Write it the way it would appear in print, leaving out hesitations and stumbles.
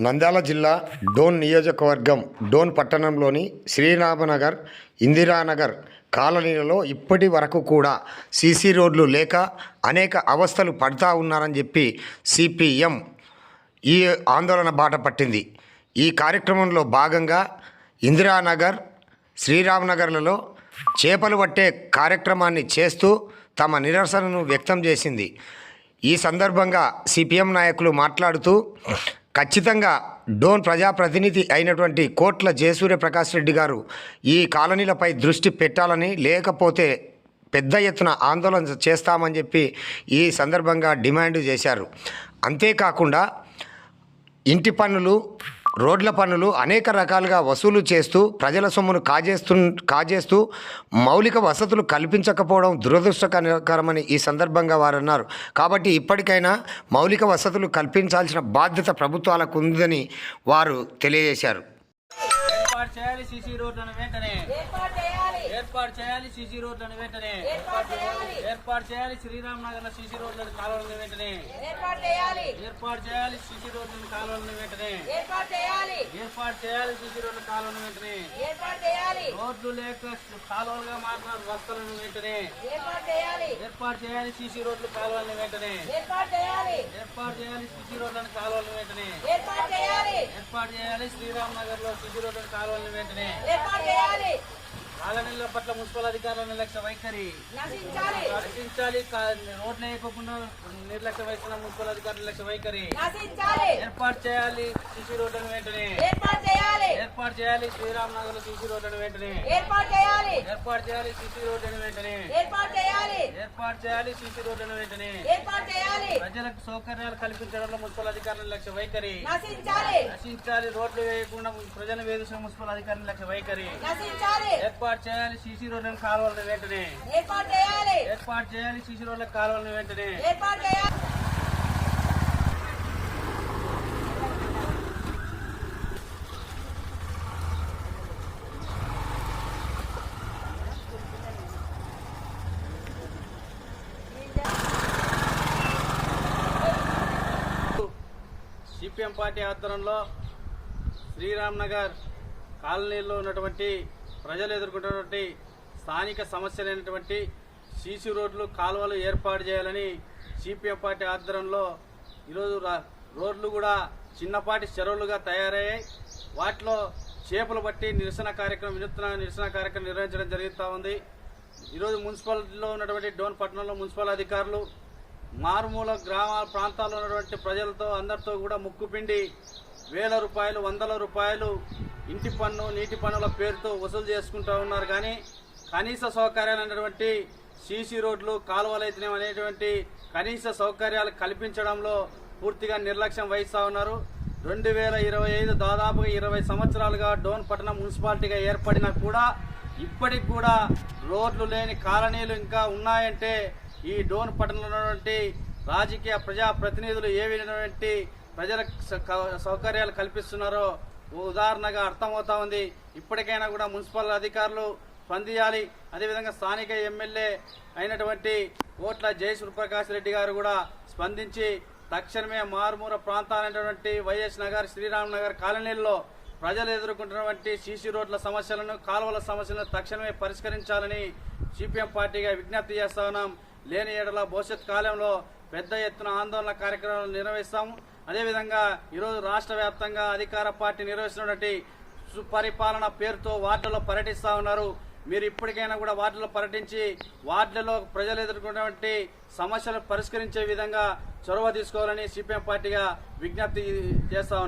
నంద్యాల జిల్లా డోన్ నియోజకవర్గం డోన్ పట్టణంలోని శ్రీరామనగర్, ఇందిరానగర్ కాలనీలలో ఇప్పటి వరకు కూడా సీసీ రోడ్లు లేక అనేక అవస్థలు పడుతూ ఉన్నారని చెప్పి సిపిఎం ఈ ఆందోళన బాట పట్టింది. ఈ కార్యక్రమంలో భాగంగా ఇందిరానగర్, శ్రీరామనగర్లలో చేపలు పట్టే కార్యక్రమాన్ని చేస్తూ తమ నిరసనను వ్యక్తం చేసింది. ఈ సందర్భంగా సిపిఎం నాయకులు మాట్లాడుతూ ఖచ్చితంగా డోన్ ప్రజాప్రతినిధి అయినటువంటి కోట్ల జయసూర్యప్రకాష్ రెడ్డి గారు ఈ కాలనీలపై దృష్టి పెట్టాలని, లేకపోతే పెద్ద ఎత్తున ఆందోళన చేస్తామని చెప్పి ఈ సందర్భంగా డిమాండ్ చేశారు. అంతేకాకుండా ఇంటి పన్నులు, రోడ్ల పన్నులు అనేక రకాలుగా వసూలు చేస్తూ ప్రజల సొమ్మును కాజేస్తూ మౌలిక వసతులు కల్పించకపోవడం దురదృష్టకరమని ఈ సందర్భంగా వారు అన్నారు. కాబట్టి ఇప్పటికైనా మౌలిక వసతులు కల్పించాల్సిన బాధ్యత ప్రభుత్వాలకు ఉందని వారు తెలియజేశారు. ఏర్పాటు చేయాలి సీసీ రోడ్లను వెంటనే, ఏర్పాటు చేయాలి సీసీ రోడ్లను వెంటనే, ఏర్పాటు చేయాలి శ్రీరామనగర్ సీసీ రోడ్లను కాలువలను వెంటనే, ఏర్పాటు చేయాలి సీసీ రోడ్లను కాలువలను వెంటనే, ఏర్పాటు చేయాలి సీసీ రోడ్ల కాలువలను వెంటనే, రోడ్లు లేక కాలువలుగా మారిన వస్తువులను వెంటనే ఏర్పాటు చేయాలి సీసీ రోడ్లు కాలువలను వెంటనే, ఏర్పాటు చేయాలి సీసీ రోడ్లను కాలువలను వెంటనే, ఏర్పాటు చేయాలి శ్రీరామనగర్ లో సీసీ రోడ్లను కాలువలను వెంటనే, కాలనీల పట్ల మున్సిపల్ అధికారుల నిర్లక్ష్య వైఖరి నశించాలి. రోడ్లు వేయకుండా నిర్లక్ష్య వహిస్తున్న మున్సిపల్ అధికారుల నిర్లక్ష్య వైఖరి ఏర్పాటు చేయాలి. సీసీ రోడ్లను వెంటనే ఏర్పాటు చేయాలి. శ్రీరామనగర్ లో సీసీ రోడ్లను వెంటనే ఏర్పాటు చేయాలి. సీసీ రోడ్లను వెంటనే ఏర్పాటు చేయాలి. సీసీ రోడ్లను వెంటనే ప్రజలకు సౌకర్యాలు కల్పించడంలో మున్సిపల్ అధికారుల నిర్లక్ష్య వైఖరి నశించాలి. రోడ్లు వేయకుండా ప్రజలు వేధిస్తున్న మున్సిపల్ అధికారుల నిర్లక్ష్య వైఖరి ఏర్పాటు చేయాలి. సీసీ రోడ్లను కాలువలను వెంటనే ఏర్పాటు చేయాలి. సీసీ రోడ్ల కాలువలను వెంటనే సిపిఎం పార్టీ ఆధ్వర్యంలో శ్రీరామనగర్ కాలనీలో ఉన్నటువంటి ప్రజలు ఎదుర్కొంటున్నటువంటి స్థానిక సమస్యలైనటువంటి సీసీ రోడ్లు, కాలువలు ఏర్పాటు చేయాలని సిపిఎం పార్టీ ఆధ్వర్యంలో ఈరోజు రోడ్లు కూడా చిన్నపాటి చెరువులుగా తయారయ్యాయి. వాటిలో చేపలు పట్టి వినూత్న నిరసన కార్యక్రమం నిర్వహించడం జరుగుతూ ఉంది. ఈరోజు మున్సిపాలిటీలో ఉన్నటువంటి డోన్ పట్టణంలో మున్సిపల్ అధికారులు మారుమూల గ్రామ ప్రాంతాల్లో ఉన్నటువంటి ప్రజలతో అందరితో కూడా ముక్కుపిండి వేల రూపాయలు, వందల రూపాయలు ఇంటి పన్ను, నీటి పన్నుల పేరుతో వసూలు చేసుకుంటూ ఉన్నారు. కానీ కనీస సౌకర్యాలు అనేటువంటి సీసీ రోడ్లు, కాలువలు అయితేనే అనేటువంటి కనీస సౌకర్యాలు కల్పించడంలో పూర్తిగా నిర్లక్ష్యం వహిస్తూ ఉన్నారు. 2025 దాదాపుగా 20 సంవత్సరాలుగా డోన్ పట్టణం మున్సిపాలిటీగా ఏర్పడినా కూడా ఇప్పటికి కూడా రోడ్లు లేని కాలనీలు ఇంకా ఉన్నాయంటే ఈ డోన్ పట్టణంలో ఉన్నటువంటి రాజకీయ ప్రజాప్రతినిధులు ఏ విధమైనటువంటి ప్రజలకు సౌకర్యాలు కల్పిస్తున్నారో ఉదాహరణగా అర్థమవుతా ఉంది. ఇప్పటికైనా కూడా మున్సిపల్ అధికారులు స్పందించాలి. అదేవిధంగా స్థానిక ఎమ్మెల్యే అయినటువంటి కోట్ల జయసూర్యప్రకాష్ రెడ్డి గారు కూడా స్పందించి తక్షణమే మారుమూల ప్రాంతాలైనటువంటి వైఎస్ నగర్, శ్రీరామనగర్ కాలనీల్లో ప్రజలు ఎదుర్కొంటున్నటువంటి సీసీ రోడ్ల సమస్యలను, కాలువల సమస్యలను తక్షణమే పరిష్కరించాలని సిపిఎం పార్టీగా విజ్ఞప్తి చేస్తా ఉన్నాం. లేని ఏడల భవిష్యత్ కాలంలో పెద్ద ఎత్తున ఆందోళన కార్యక్రమాలు నిర్వహిస్తాము. అదేవిధంగా ఈరోజు రాష్ట్ర వ్యాప్తంగా అధికార పార్టీ నిర్వహిస్తున్నటువంటి సుపరిపాలన పేరుతో వార్డులో పర్యటిస్తూ ఉన్నారు. మీరు ఇప్పటికైనా కూడా వార్డులో పర్యటించి వార్డులలో ప్రజలు ఎదుర్కొన్నటువంటి సమస్యలు పరిష్కరించే విధంగా చొరవ తీసుకోవాలని సిపిఎం పార్టీగా విజ్ఞప్తి చేస్తా ఉన్నాం.